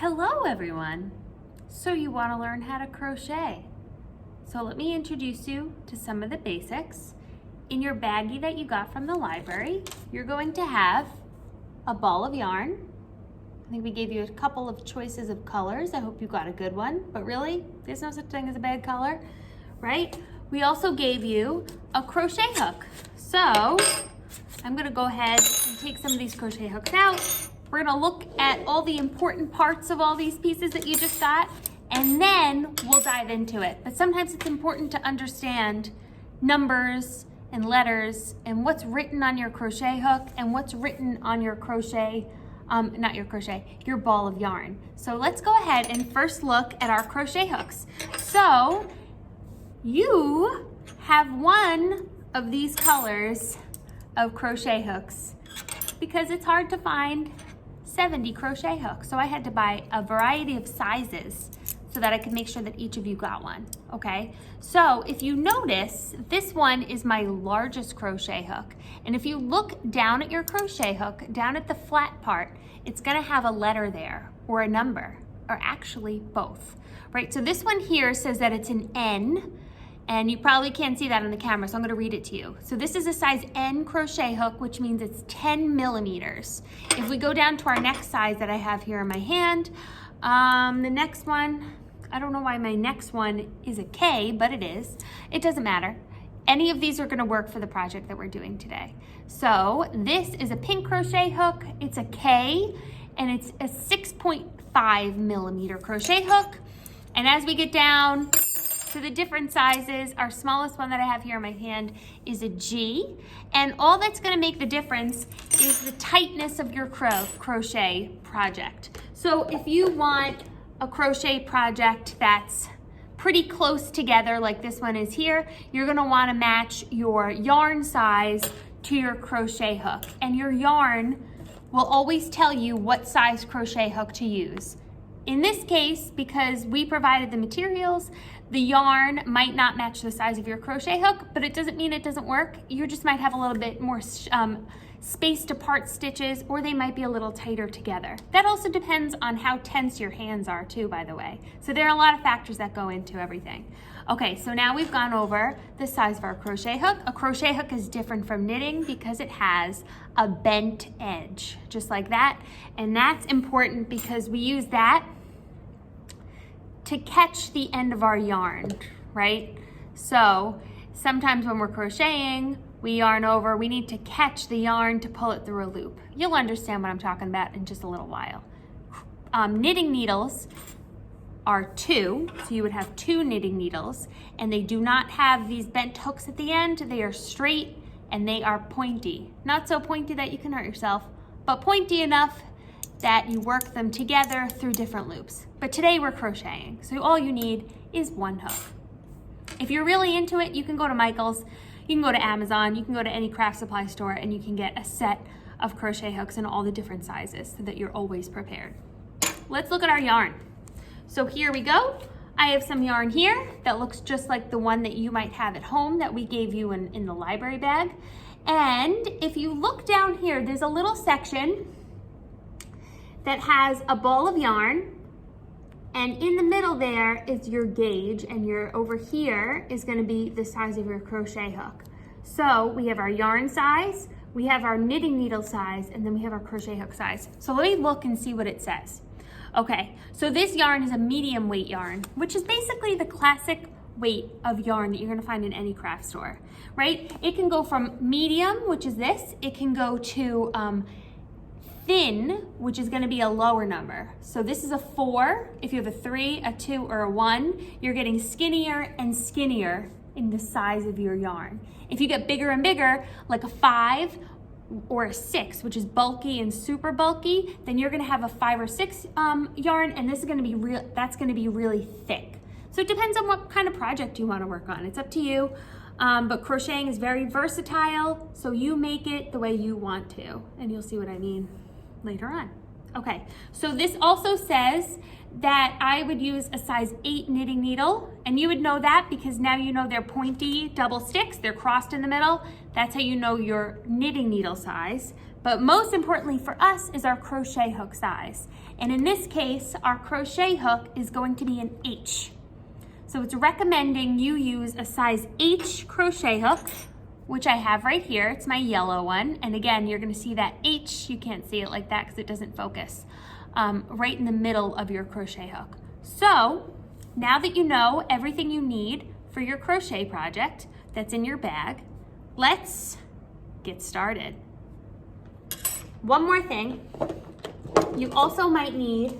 Hello everyone! So you want to learn how to crochet. So let me introduce you to some of the basics. In your baggie that you got from the library, you're going to have a ball of yarn. I think we gave you a couple of choices of colors. I hope you got a good one, but really, there's no such thing as a bad color, right? We also gave you a crochet hook. So I'm gonna go ahead and take some of these crochet hooks out. We're gonna look at all the important parts of all these pieces that you just got, and then we'll dive into it. But sometimes it's important to understand numbers and letters and what's written on your crochet hook and what's written on your crochet, your ball of yarn. So let's go ahead and first look at our crochet hooks. So you have one of these colors of crochet hooks because it's hard to find 70 crochet hooks. So I had to buy a variety of sizes so that I could make sure that each of you got one, okay? So if you notice, this one is my largest crochet hook. And if you look down at your crochet hook, down at the flat part, it's gonna have a letter there or a number, or actually both, right? So this one here says that it's an N, and you probably can't see that on the camera, so I'm gonna read it to you. So this is a size N crochet hook, which means it's 10 millimeters. If we go down to our next size that I have here in my hand, the next one, I don't know why my next one is a K, but it is. It doesn't matter. Any of these are gonna work for the project that we're doing today. So this is a pink crochet hook. It's a K, and it's a 6.5 millimeter crochet hook. And as we get down to the different sizes, our smallest one that I have here in my hand is a G. And all that's gonna make the difference is the tightness of your crochet project. So if you want a crochet project that's pretty close together, like this one is here, you're gonna wanna match your yarn size to your crochet hook. And your yarn will always tell you what size crochet hook to use. In this case, because we provided the materials, the yarn might not match the size of your crochet hook, but it doesn't mean it doesn't work. You just might have a little bit more spaced apart stitches, or they might be a little tighter together. That also depends on how tense your hands are too, by the way. So there are a lot of factors that go into everything. Okay, so now we've gone over the size of our crochet hook. A crochet hook is different from knitting because it has a bent edge, just like that. And that's important because we use that to catch the end of our yarn, right? So sometimes when we're crocheting, we yarn over, we need to catch the yarn to pull it through a loop. You'll understand what I'm talking about in just a little while. Knitting needles are two, so you would have two knitting needles, and they do not have these bent hooks at the end. They are straight and they are pointy. Not so pointy that you can hurt yourself, but pointy enough that you work them together through different loops. But today we're crocheting, so all you need is one hook. If you're really into it, you can go to Michael's, you can go to Amazon, you can go to any craft supply store, and you can get a set of crochet hooks in all the different sizes so that you're always prepared. Let's look at our yarn. So here we go. I have some yarn here that looks just like the one that you might have at home that we gave you in the library bag. And if you look down here, there's a little section that has a ball of yarn, and in the middle there is your gauge, and your over here is going to be the size of your crochet hook. So we have our yarn size, we have our knitting needle size, and then we have our crochet hook size. So let me look and see what it says. Okay, so this yarn is a medium weight yarn, which is basically the classic weight of yarn that you're going to find in any craft store, right? It can go from medium, which is this, it can go to thin, which is going to be a lower number. So this is a 4. If you have a 3, a 2, or a 1, you're getting skinnier and skinnier in the size of your yarn. If you get bigger and bigger, like a 5 or a 6, which is bulky and super bulky, then you're going to have a 5 or 6 yarn, and this is going to be that's going to be really thick. So it depends on what kind of project you want to work on. It's up to you. But crocheting is very versatile, so you make it the way you want to, and you'll see what I mean later on. Okay, so this also says that I would use a size 8 knitting needle, and you would know that because now you know they're pointy double sticks, they're crossed in the middle. That's how you know your knitting needle size. But most importantly for us is our crochet hook size. And in this case, our crochet hook is going to be an H. So it's recommending you use a size H crochet hook, which I have right here. It's my yellow one. And again, you're gonna see that H, you can't see it like that because it doesn't focus, right in the middle of your crochet hook. So now that you know everything you need for your crochet project that's in your bag, let's get started. One more thing, you also might need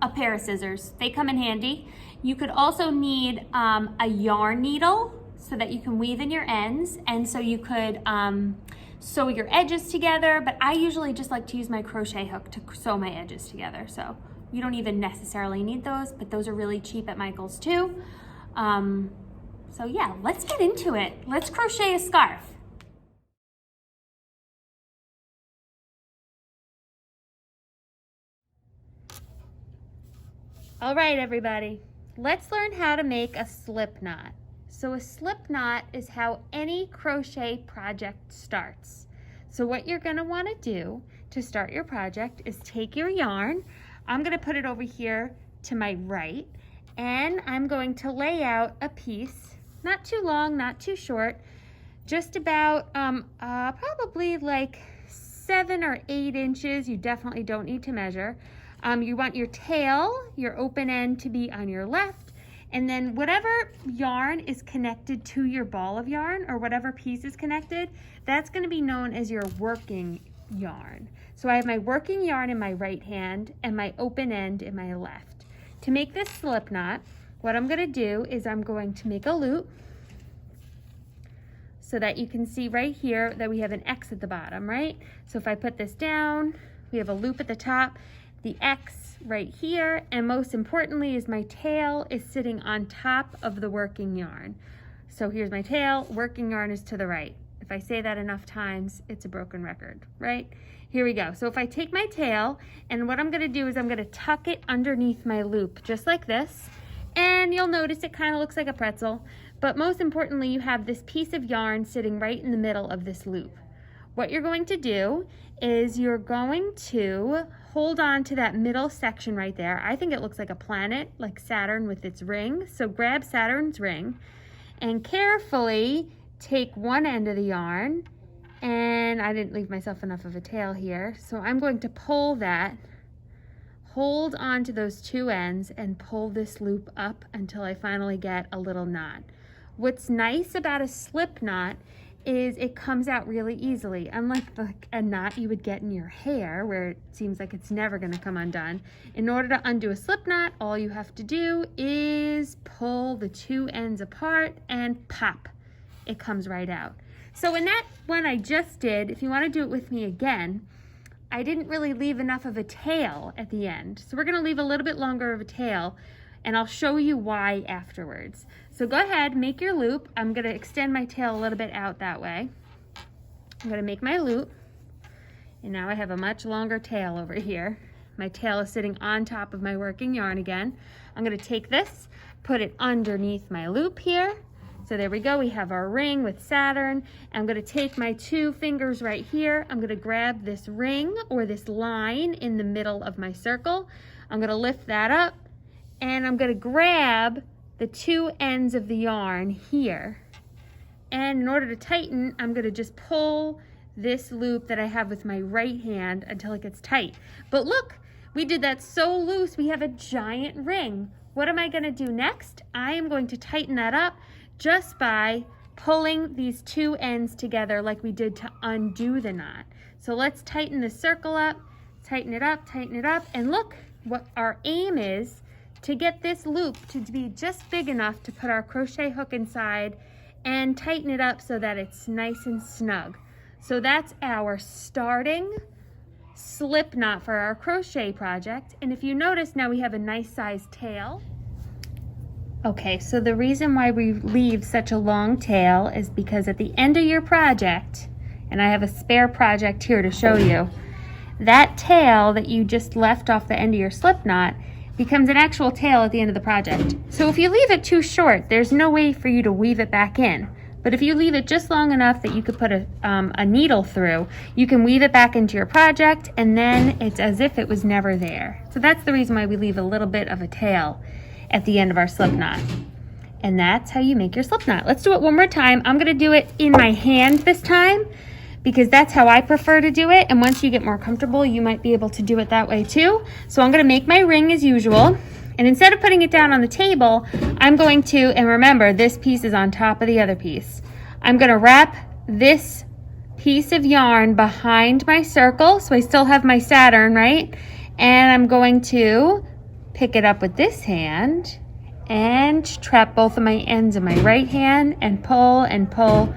a pair of scissors. They come in handy. You could also need a yarn needle so that you can weave in your ends, and so you could sew your edges together, but I usually just like to use my crochet hook to sew my edges together, so you don't even necessarily need those, but those are really cheap at Michael's too. So yeah, let's get into it. Let's crochet a scarf. All right, everybody, let's learn how to make a slip knot. So a slip knot is how any crochet project starts. So what you're gonna wanna do to start your project is take your yarn. I'm gonna put it over here to my right, and I'm going to lay out a piece, not too long, not too short, just about probably like 7 or 8 inches. You definitely don't need to measure. You want your tail, your open end, to be on your left, and then whatever yarn is connected to your ball of yarn, or whatever piece is connected, that's going to be known as your working yarn. So I have my working yarn in my right hand and my open end in my left. To make this slip knot, what I'm going to do is I'm going to make a loop so that you can see right here that we have an X at the bottom, right? So if I put this down, we have a loop at the top, the X right here, and most importantly is my tail is sitting on top of the working yarn. So here's my tail, working yarn is to the right. If I say that enough times, it's a broken record, right? Here we go. So if I take my tail, and what I'm gonna do is I'm gonna tuck it underneath my loop, just like this, and you'll notice it kind of looks like a pretzel, but most importantly, you have this piece of yarn sitting right in the middle of this loop. What you're going to do is you're going to hold on to that middle section right there. I think it looks like a planet, like Saturn with its ring. So grab Saturn's ring and carefully take one end of the yarn, and I didn't leave myself enough of a tail here, so I'm going to pull that, hold on to those two ends and pull this loop up until I finally get a little knot. What's nice about a slip knot is it comes out really easily, unlike a knot you would get in your hair where it seems like it's never going to come undone. In order to undo a slip knot, all you have to do is pull the two ends apart and pop. It comes right out. So in that one I just did, if you want to do it with me again, I didn't really leave enough of a tail at the end. So we're going to leave a little bit longer of a tail, and I'll show you why afterwards. So go ahead, make your loop. I'm gonna extend my tail a little bit out that way. I'm gonna make my loop, and now I have a much longer tail over here. My tail is sitting on top of my working yarn again. I'm gonna take this, put it underneath my loop here. So there we go, we have our ring with Saturn. I'm gonna take my two fingers right here. I'm gonna grab this ring or this line in the middle of my circle. I'm gonna lift that up, and I'm gonna grab the two ends of the yarn here. And in order to tighten, I'm gonna just pull this loop that I have with my right hand until it gets tight. But look, we did that so loose, we have a giant ring. What am I gonna do next? I am going to tighten that up just by pulling these two ends together like we did to undo the knot. So let's tighten the circle up, tighten it up, and look, what our aim is to get this loop to be just big enough to put our crochet hook inside and tighten it up so that it's nice and snug. So that's our starting slip knot for our crochet project. And if you notice, now we have a nice sized tail. Okay, so the reason why we leave such a long tail is because at the end of your project, and I have a spare project here to show you, that tail that you just left off the end of your slip knot becomes an actual tail at the end of the project. So if you leave it too short, there's no way for you to weave it back in. But if you leave it just long enough that you could put a needle through, you can weave it back into your project, and then it's as if it was never there. So that's the reason why we leave a little bit of a tail at the end of our slip knot. And that's how you make your slip knot. Let's do it one more time. I'm gonna do it in my hand this time because that's how I prefer to do it. And once you get more comfortable, you might be able to do it that way too. So I'm gonna make my ring as usual. And instead of putting it down on the table, I'm going to, and remember, this piece is on top of the other piece. I'm gonna wrap this piece of yarn behind my circle, so I still have my Saturn, right? And I'm going to pick it up with this hand and trap both of my ends in my right hand and pull and pull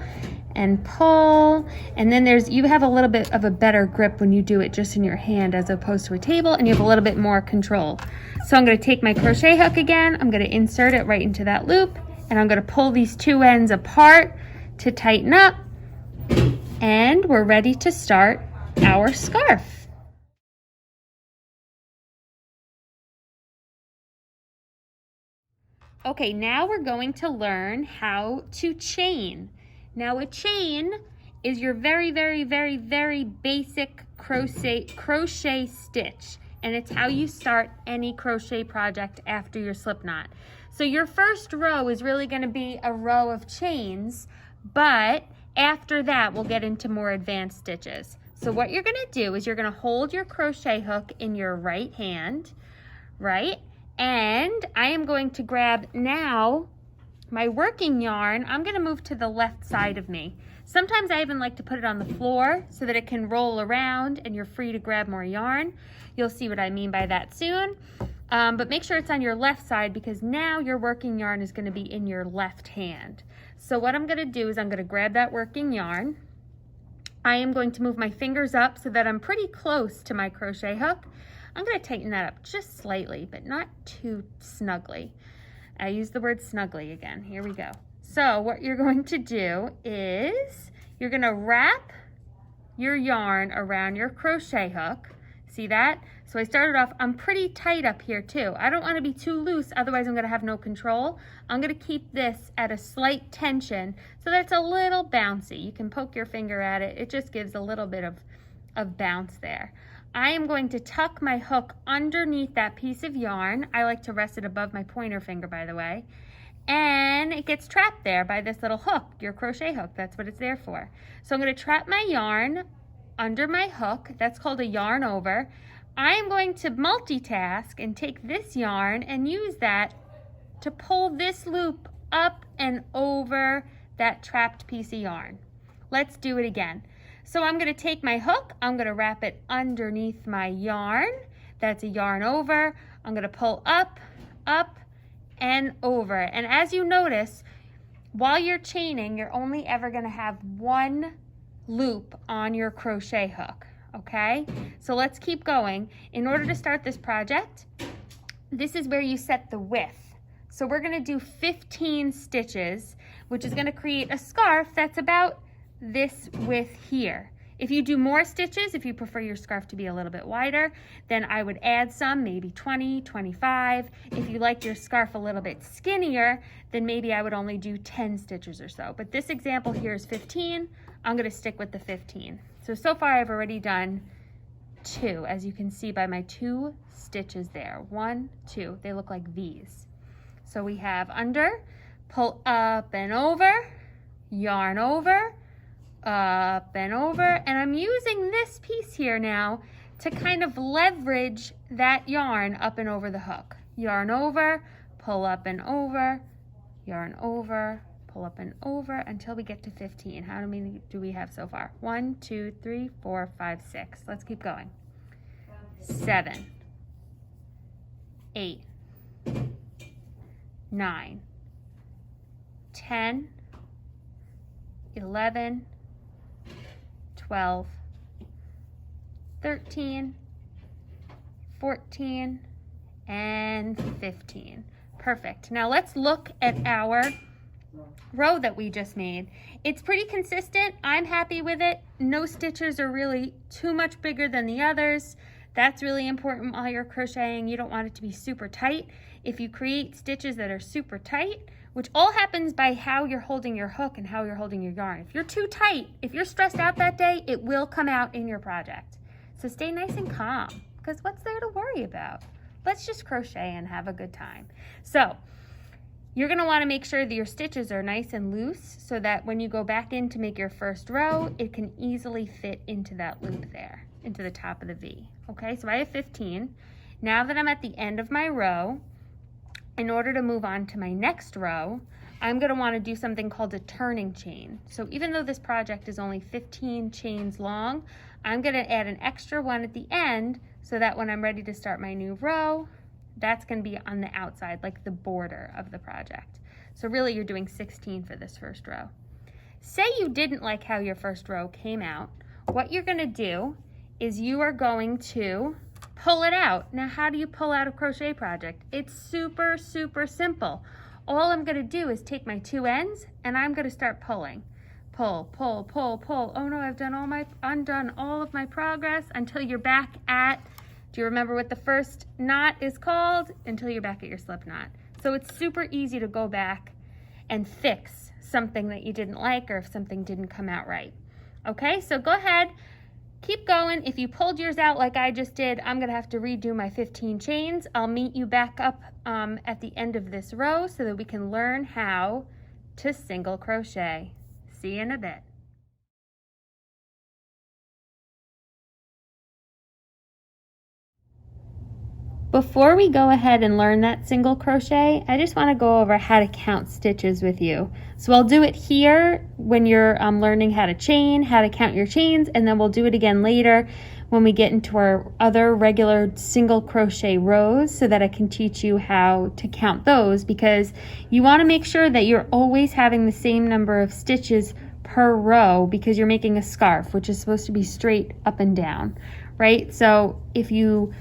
and pull. And then you have a little bit of a better grip when you do it just in your hand as opposed to a table, and you have a little bit more control. So I'm going to take my crochet hook again, I'm going to insert it right into that loop, and I'm going to pull these two ends apart to tighten up, and we're ready to start our scarf. Okay, now we're going to learn how to chain. Now a chain is your very, very, very, very basic crochet stitch, and it's how you start any crochet project after your slip knot. So your first row is really going to be a row of chains, but after that we'll get into more advanced stitches. So what you're going to do is you're going to hold your crochet hook in your right hand, right? And I am going to grab now my working yarn. I'm going to move to the left side of me. Sometimes I even like to put it on the floor so that it can roll around and you're free to grab more yarn. You'll see what I mean by that soon. But make sure it's on your left side because now your working yarn is going to be in your left hand. So what I'm going to do is I'm going to grab that working yarn. I am going to move my fingers up so that I'm pretty close to my crochet hook. I'm going to tighten that up just slightly, but not too snugly. I use the word snugly again. Here we go. So what you're going to do is you're going to wrap your yarn around your crochet hook. See that? So I started off, I'm pretty tight up here too. I don't want to be too loose, otherwise I'm going to have no control. I'm going to keep this at a slight tension so that it's a little bouncy. You can poke your finger at it. It just gives a little bit of bounce there. I am going to tuck my hook underneath that piece of yarn. I like to rest it above my pointer finger, by the way. And it gets trapped there by this little hook, your crochet hook. That's what it's there for. So I'm going to trap my yarn under my hook. That's called a yarn over. I am going to multitask and take this yarn and use that to pull this loop up and over that trapped piece of yarn. Let's do it again. So I'm going to take my hook, I'm going to wrap it underneath my yarn. That's a yarn over. I'm going to pull up, up, and over. And as you notice, while you're chaining, you're only ever going to have one loop on your crochet hook, okay? So let's keep going. In order to start this project, this is where you set the width. So we're going to do 15 stitches, which is going to create a scarf that's about this width here. If you do more stitches, if you prefer your scarf to be a little bit wider, then I would add some, maybe 20, 25. If you like your scarf a little bit skinnier, then maybe I would only do 10 stitches or so. But this example here is 15. I'm going to stick with the 15. So far I've already done 2, as you can see by my 2 stitches there. 1, 2, they look like V's. So we have under, pull up and over, yarn over, up and over, and I'm using this piece here now to kind of leverage that yarn up and over the hook. Yarn over, pull up and over, yarn over, pull up and over until we get to 15. How many do we have so far? 1, 2, 3, 4, 5, 6. Let's keep going. 7, 8, 9, 10, 11, 12, 13, 14, and 15. Perfect. Now let's look at our row that we just made. It's pretty consistent. I'm happy with it. No stitches are really too much bigger than the others. That's really important while you're crocheting. You don't want it to be super tight. If you create stitches that are super tight, which all happens by how you're holding your hook and how you're holding your yarn. If you're too tight, if you're stressed out that day, it will come out in your project. So stay nice and calm, because what's there to worry about? Let's just crochet and have a good time. So you're gonna wanna make sure that your stitches are nice and loose so that when you go back in to make your first row, it can easily fit into that loop there, into the top of the V. Okay, so I have 15. Now that I'm at the end of my row, in order to move on to my next row, I'm gonna wanna do something called a turning chain. So even though this project is only 15 chains long, I'm gonna add an extra one at the end so that when I'm ready to start my new row, that's gonna be on the outside, like the border of the project. So really you're doing 16 for this first row. Say you didn't like how your first row came out, what you're gonna do is you are going to pull it out. Now, how do you pull out a crochet project? It's super, super simple. All I'm gonna do is take my two ends and I'm gonna start pulling. Pull, pull, pull, pull. Oh no, I've undone all of my progress until you're back at, do you remember what the first knot is called? Until you're back at your slip knot. So it's super easy to go back and fix something that you didn't like or if something didn't come out right. Okay, so go ahead. Keep going. If you pulled yours out like I just did, I'm gonna have to redo my 15 chains. I'll meet you back up at the end of this row so that we can learn how to single crochet. See you in a bit. Before we go ahead and learn that single crochet, I just want to go over how to count stitches with you. So I'll do it here when you're learning how to chain, how to count your chains, and then we'll do it again later when we get into our other regular single crochet rows so that I can teach you how to count those, because you want to make sure that you're always having the same number of stitches per row because you're making a scarf, which is supposed to be straight up and down, right? So if you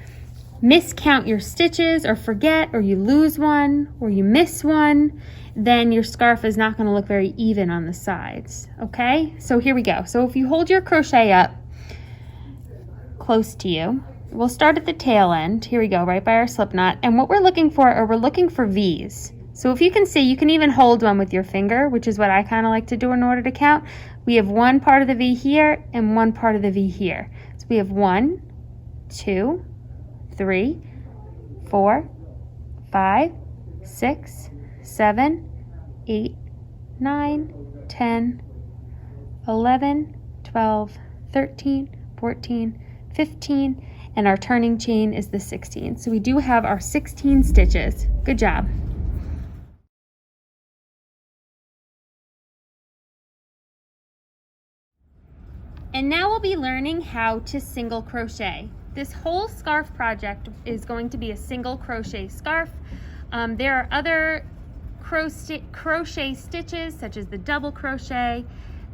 miscount your stitches or forget, or you lose one or you miss one, then your scarf is not going to look very even on the sides. Okay, so here we go. So if you hold your crochet up close to you, we'll start at the tail end. Here we go, right by our slip knot, and what we're looking for are we're looking for V's. So if you can see, you can even hold one with your finger, which is what I kind of like to do in order to count. We have one part of the V here and one part of the V here. So we have 1, 2, 3, 4, 5, 6, 7, 8, 9, 10, 11, 12, 13, 14, 15, and our turning chain is the 16. So we do have our 16 stitches. Good job. And now we'll be learning how to single crochet. This whole scarf project is going to be a single crochet scarf. There are other crochet stitches such as the double crochet,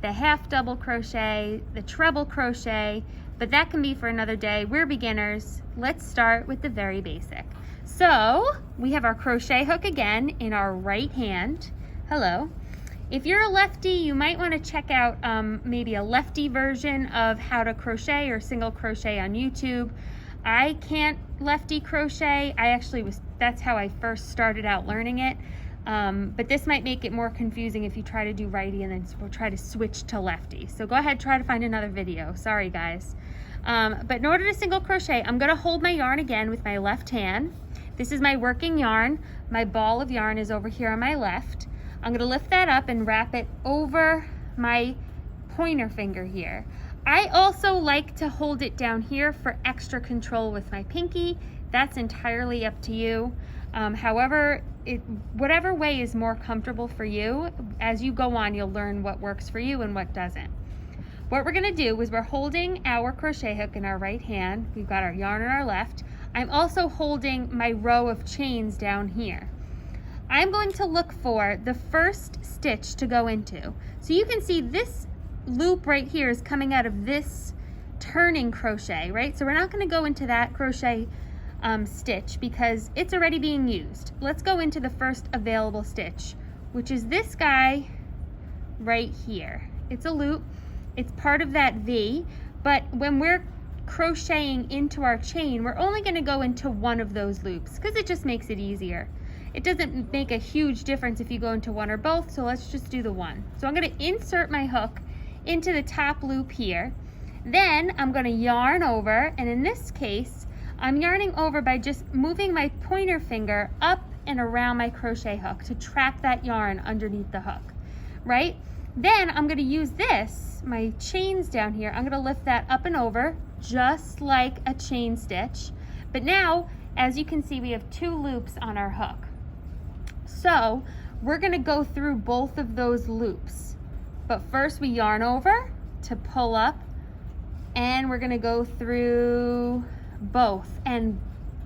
the half double crochet, the treble crochet, but that can be for another day. We're beginners. Let's start with the very basic. So we have our crochet hook again in our right hand. Hello. If you're a lefty, you might want to check out maybe a lefty version of how to crochet or single crochet on YouTube. I can't lefty crochet. That's how I first started out learning it. But this might make it more confusing if you try to do righty and then we'll try to switch to lefty. So go ahead, try to find another video. Sorry guys. But in order to single crochet, I'm going to hold my yarn again with my left hand. This is my working yarn. My ball of yarn is over here on my left. I'm going to lift that up and wrap it over my pointer finger here. I also like to hold it down here for extra control with my pinky. That's entirely up to you. However, whatever way is more comfortable for you, as you go on, you'll learn what works for you and what doesn't. What we're going to do is we're holding our crochet hook in our right hand. We've got our yarn in our left. I'm also holding my row of chains down here. I'm going to look for the first stitch to go into. So you can see this loop right here is coming out of this turning crochet, right? So we're not going to go into that crochet stitch because it's already being used. Let's go into the first available stitch, which is this guy right here. It's a loop. It's part of that V, but when we're crocheting into our chain, we're only going to go into one of those loops because it just makes it easier. it doesn't make a huge difference if you go into one or both, so let's just do the one. So I'm going to insert my hook into the top loop here. Then I'm going to yarn over, and in this case, I'm yarning over by just moving my pointer finger up and around my crochet hook to trap that yarn underneath the hook, right? Then I'm going to use this, my chains down here, I'm going to lift that up and over just like a chain stitch. But now, as you can see, we have 2 loops on our hook. So we're going to go through both of those loops. But first we yarn over to pull up, and we're going to go through both. And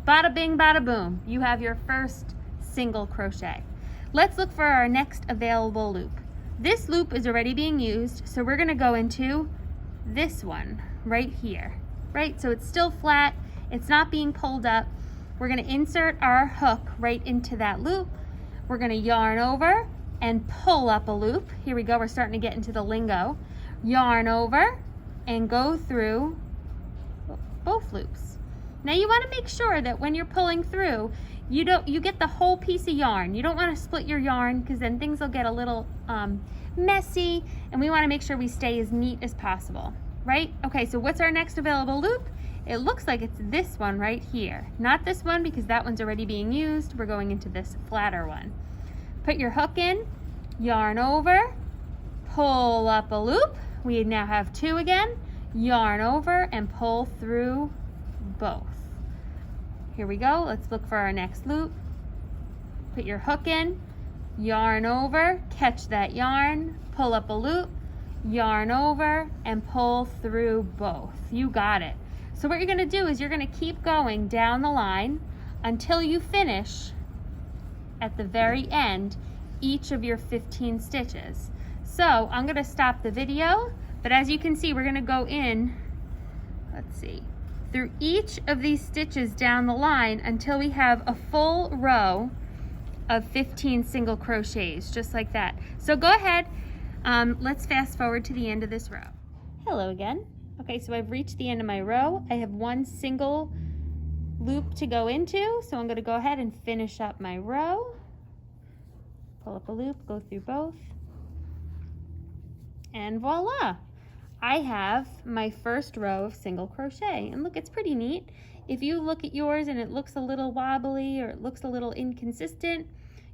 bada bing, bada boom, you have your first single crochet. Let's look for our next available loop. This loop is already being used, so we're going to go into this one right here, right? So it's still flat, it's not being pulled up. We're going to insert our hook right into that loop. We're going to yarn over and pull up a loop. Here we go, we're starting to get into the lingo. Yarn over and go through both loops. Now you want to make sure that when you're pulling through, you get the whole piece of yarn. You don't want to split your yarn, because then things will get a little messy, and we want to make sure we stay as neat as possible, right? Okay, so what's our next available loop? It looks like it's this one right here. Not this one, because that one's already being used. We're going into this flatter one. Put your hook in, yarn over, pull up a loop. We now have 2 again. Yarn over and pull through both. Here we go, let's look for our next loop. Put your hook in, yarn over, catch that yarn, pull up a loop, yarn over, and pull through both. You got it. So what you're going to do is you're going to keep going down the line until you finish at the very end each of your 15 stitches. So I'm going to stop the video, but as you can see, we're going to go in, let's see, through each of these stitches down the line until we have a full row of 15 single crochets, just like that. So go ahead, let's fast forward to the end of this row. Hello again. Okay, so I've reached the end of my row. I have 1 single loop to go into, so I'm going to go ahead and finish up my row. Pull up a loop, go through both, and voila! I have my first row of single crochet, and look, it's pretty neat. If you look at yours and it looks a little wobbly or it looks a little inconsistent,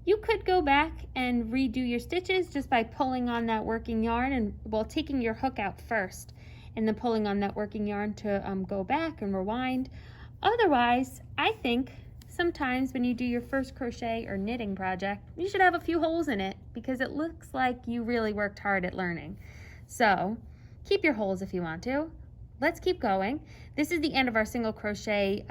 you could go back and redo your stitches just by pulling on that working yarn, and well, taking your hook out first and then pulling on that working yarn to go back and rewind. Otherwise, I think sometimes when you do your first crochet or knitting project, you should have a few holes in it, because it looks like you really worked hard at learning. So keep your holes if you want to. Let's keep going. This is the end of our single crochet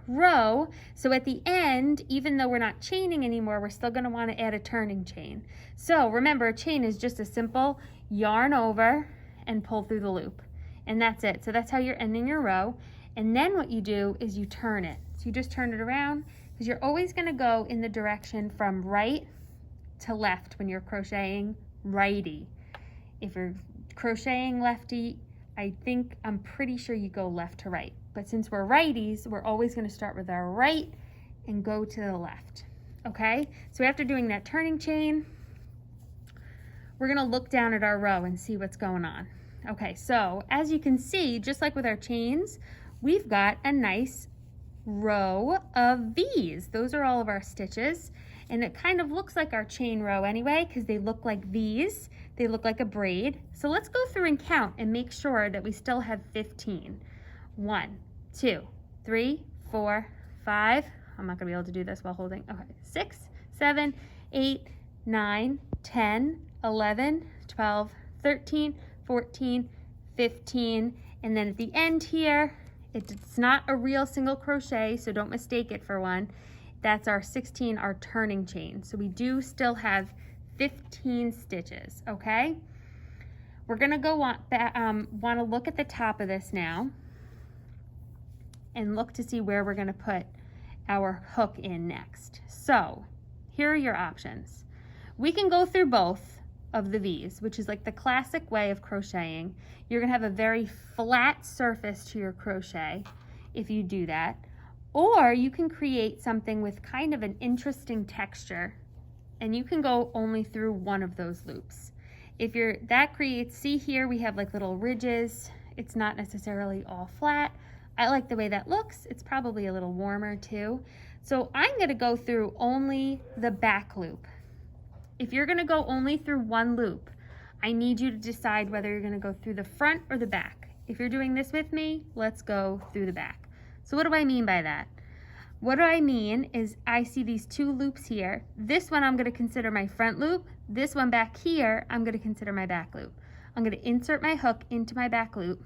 row. So at the end, even though we're not chaining anymore, we're still going to want to add a turning chain. So remember, a chain is just a simple yarn over and pull through the loop. And that's it. So that's how you're ending your row. And then what you do is you turn it. So you just turn it around, because you're always going to go in the direction from right to left when you're crocheting righty. If you're crocheting lefty, I'm pretty sure you go left to right. But since we're righties, we're always going to start with our right and go to the left. Okay? So after doing that turning chain, we're going to look down at our row and see what's going on. Okay, so as you can see, just like with our chains, we've got a nice row of V's. Those are all of our stitches, and it kind of looks like our chain row anyway, because they look like V's. They look like a braid. So let's go through and count and make sure that we still have 15. 1, 2, 3, 4, 5. I'm not gonna be able to do this while holding. Okay, 6, 7, 8, 9, 10, 11, 12, 13, 14, 15, and then at the end here, it's not a real single crochet, so don't mistake it for one. That's our 16, our turning chain. So we do still have 15 stitches, okay? We're gonna go want to look at the top of this now and look to see where we're gonna put our hook in next. So here are your options. We can go through both of the V's, which is like the classic way of crocheting. You're gonna have a very flat surface to your crochet if you do that. Or you can create something with kind of an interesting texture, and you can go only through one of those loops. If you're, that creates, see here we have like little ridges. It's not necessarily all flat. I like the way that looks. It's probably a little warmer too. So I'm gonna go through only the back loop. If you're gonna go only through one loop, I need you to decide whether you're gonna go through the front or the back. If you're doing this with me, let's go through the back. So what do I mean by that? What I mean is I see these two loops here. This one I'm gonna consider my front loop. This one back here, I'm gonna consider my back loop. I'm gonna insert my hook into my back loop.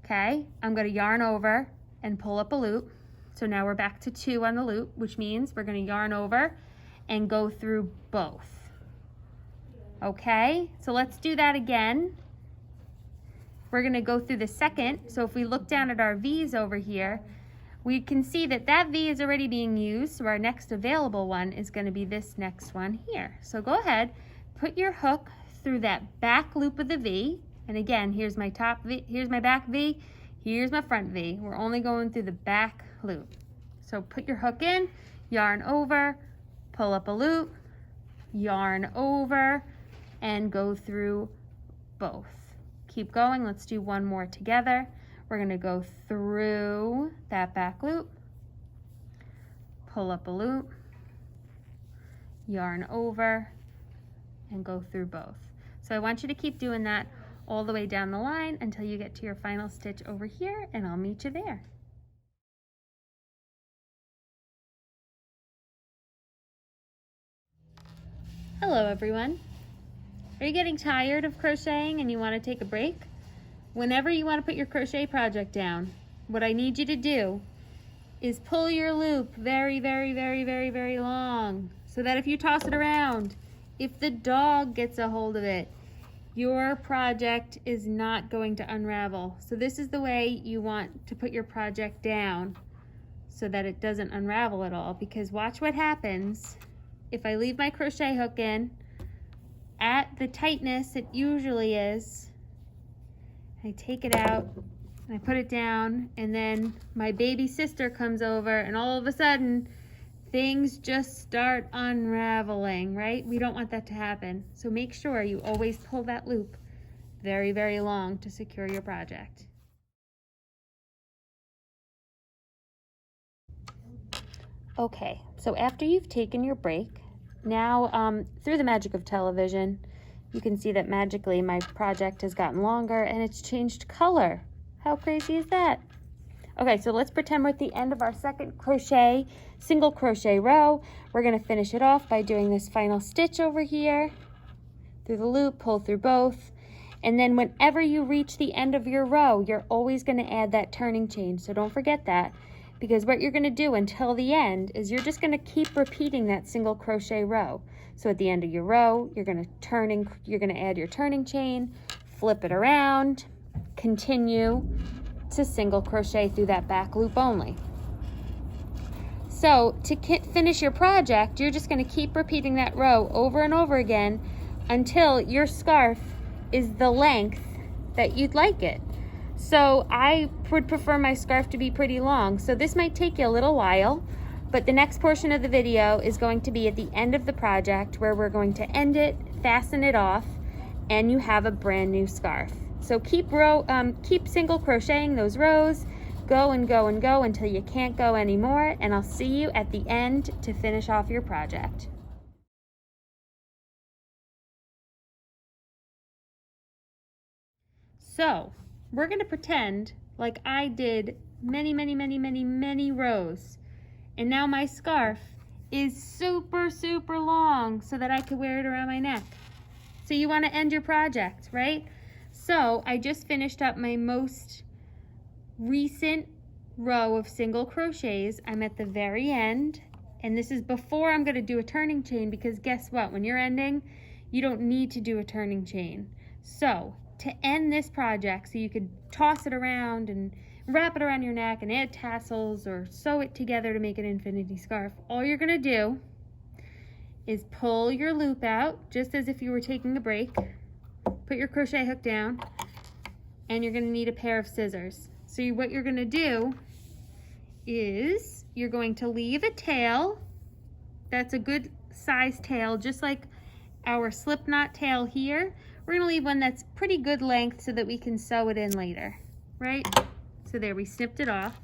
Okay, I'm gonna yarn over and pull up a loop. So now we're back to 2 on the loop, which means we're gonna yarn over and go through both. Okay, so let's do that again. We're gonna go through the second. So if we look down at our V's over here, we can see that that V is already being used. So our next available one is gonna be this next one here. So go ahead, put your hook through that back loop of the V. And again, here's my top V, here's my back V, here's my front V. We're only going through the back loop. So put your hook in, yarn over, pull up a loop, yarn over, and go through both. Keep going, let's do one more together. We're gonna go through that back loop, pull up a loop, yarn over, and go through both. So I want you to keep doing that all the way down the line until you get to your final stitch over here, and I'll meet you there. Hello everyone. Are you getting tired of crocheting and you want to take a break? Whenever you want to put your crochet project down, what I need you to do is pull your loop very, very, very, very, very long, so that if you toss it around, if the dog gets a hold of it, your project is not going to unravel. So this is the way you want to put your project down so that it doesn't unravel at all, because watch what happens if I leave my crochet hook in at the tightness it usually is. I take it out and I put it down, and then my baby sister comes over and all of a sudden things just start unraveling, right? We don't want that to happen. So make sure you always pull that loop very, very long to secure your project. Okay, so after you've taken your break, now through the magic of television, you can see that magically my project has gotten longer and it's changed color. How crazy is that? Okay, so let's pretend we're at the end of our second crochet, single crochet row. We're gonna finish it off by doing this final stitch over here, through the loop, pull through both. And then whenever you reach the end of your row, you're always gonna add that turning chain. So don't forget that, because what you're gonna do until the end is you're just gonna keep repeating that single crochet row. So at the end of your row, you're gonna add your turning chain, flip it around, continue to single crochet through that back loop only. So to finish your project, you're just going to keep repeating that row over and over again until your scarf is the length that you'd like it. So I would prefer my scarf to be pretty long, so this might take you a little while, but the next portion of the video is going to be at the end of the project, where we're going to end it, fasten it off, and you have a brand new scarf. So keep single crocheting those rows, go and go and go until you can't go anymore, and I'll see you at the end to finish off your project. So we're gonna pretend like I did many, many, many, many, many rows, and now my scarf is super, super long so that I could wear it around my neck. So you wanna end your project, right? So I just finished up my most recent row of single crochets. I'm at the very end, and this is before I'm gonna do a turning chain, because guess what? When you're ending, you don't need to do a turning chain. So to end this project, so you could toss it around and wrap it around your neck and add tassels or sew it together to make an infinity scarf, all you're gonna do is pull your loop out, just as if you were taking a break. Put your crochet hook down, and you're gonna need a pair of scissors. So what you're gonna do is you're going to leave a tail that's a good size tail, just like our Slipknot tail here. We're gonna leave one that's pretty good length so that we can sew it in later, right? So there, we snipped it off.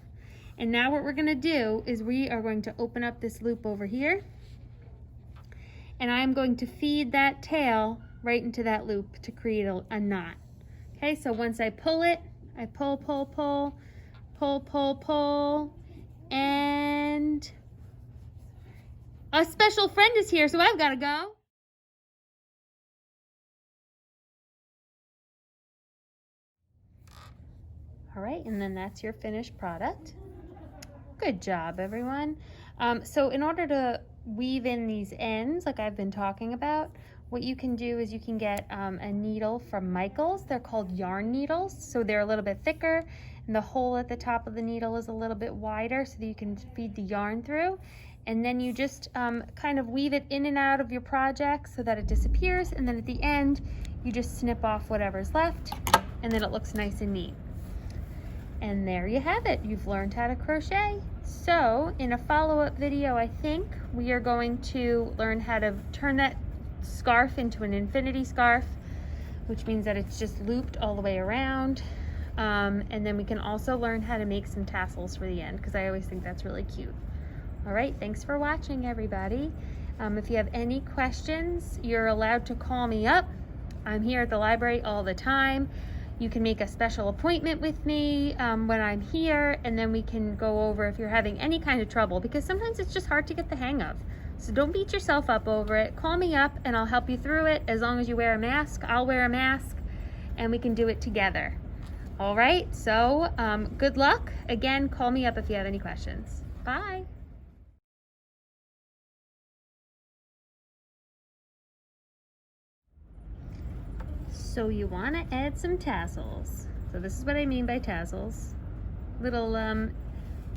And now what we're gonna do is we are going to open up this loop over here, and I'm going to feed that tail right into that loop to create a knot. Okay, so once I pull it, I pull, pull, pull, pull, pull, pull, and a special friend is here, so I've gotta go. All right, and then that's your finished product. Good job, everyone. So in order to weave in these ends, like I've been talking about, what you can do is you can get a needle from Michaels. They're called yarn needles, so they're a little bit thicker, and the hole at the top of the needle is a little bit wider so that you can feed the yarn through. And then you just kind of weave it in and out of your project so that it disappears, and then at the end, you just snip off whatever's left, and then it looks nice and neat. And there you have it. You've learned how to crochet. So in a follow-up video, I think we are going to learn how to turn that scarf into an infinity scarf, which means that it's just looped all the way around. And then we can also learn how to make some tassels for the end, because I always think that's really cute. All right, thanks for watching, everybody. If you have any questions, you're allowed to call me up. I'm here at the library all the time. You can make a special appointment with me when I'm here, and then we can go over if you're having any kind of trouble, because sometimes it's just hard to get the hang of. So don't beat yourself up over it. Call me up and I'll help you through it. As long as you wear a mask, I'll wear a mask, and we can do it together. All right, so good luck. Again, call me up if you have any questions. Bye. So you want to add some tassels. So this is what I mean by tassels. Little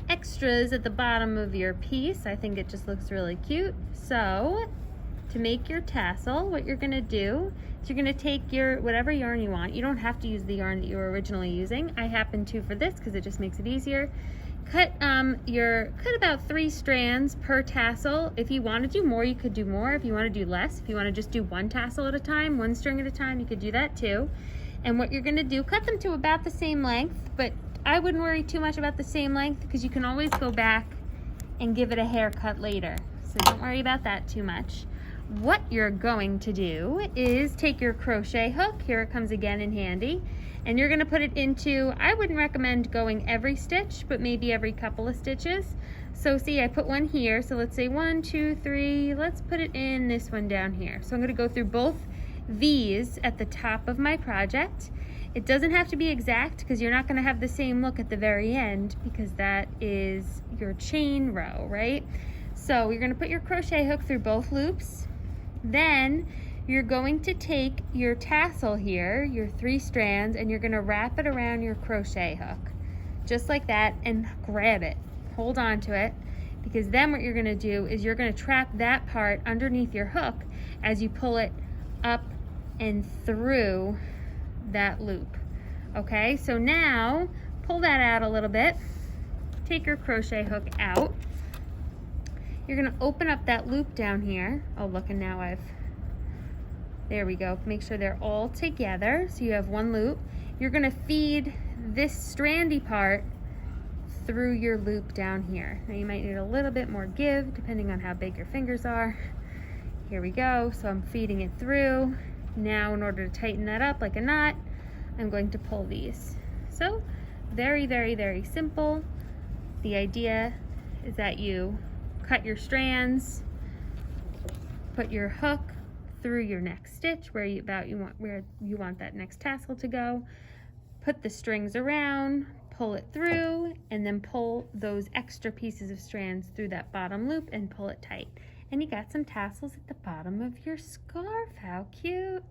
extras at the bottom of your piece. I think it just looks really cute. So to make your tassel, what you're going to do is you're going to take your whatever yarn you want. You don't have to use the yarn that you were originally using. I happen to for this because it just makes it easier. Cut about 3 strands per tassel. If you want to do more, you could do more. If you want to do less, if you want to just do 1 tassel at a time, 1 string at a time, you could do that too. And what you're going to do, cut them to about the same length, but I wouldn't worry too much about the same length because you can always go back and give it a haircut later. So don't worry about that too much. What you're going to do is take your crochet hook, here it comes again in handy, and you're going to put it into, I wouldn't recommend going every stitch, but maybe every couple of stitches. So see, I put one here, so let's say 1, 2, 3, let's put it in this one down here. So I'm going to go through both these at the top of my project. It doesn't have to be exact because you're not going to have the same look at the very end because that is your chain row, right? So you're going to put your crochet hook through both loops. Then you're going to take your tassel here, your 3 strands, and you're going to wrap it around your crochet hook, just like that, and grab it. Hold on to it, because then what you're going to do is you're going to trap that part underneath your hook as you pull it up and through that loop. Okay, so now pull that out a little bit. Take your crochet hook out. You're going to open up that loop down here. Oh, look, and now there we go. Make sure they're all together so you have 1 loop. You're going to feed this strandy part through your loop down here. Now you might need a little bit more give depending on how big your fingers are. Here we go. So I'm feeding it through. Now in order to tighten that up like a knot, I'm going to pull these. So very, very, very simple. The idea is that you cut your strands, put your hook through your next stitch where you want that next tassel to go, put the strings around, pull it through, and then pull those extra pieces of strands through that bottom loop and pull it tight. And you got some tassels at the bottom of your scarf. How cute!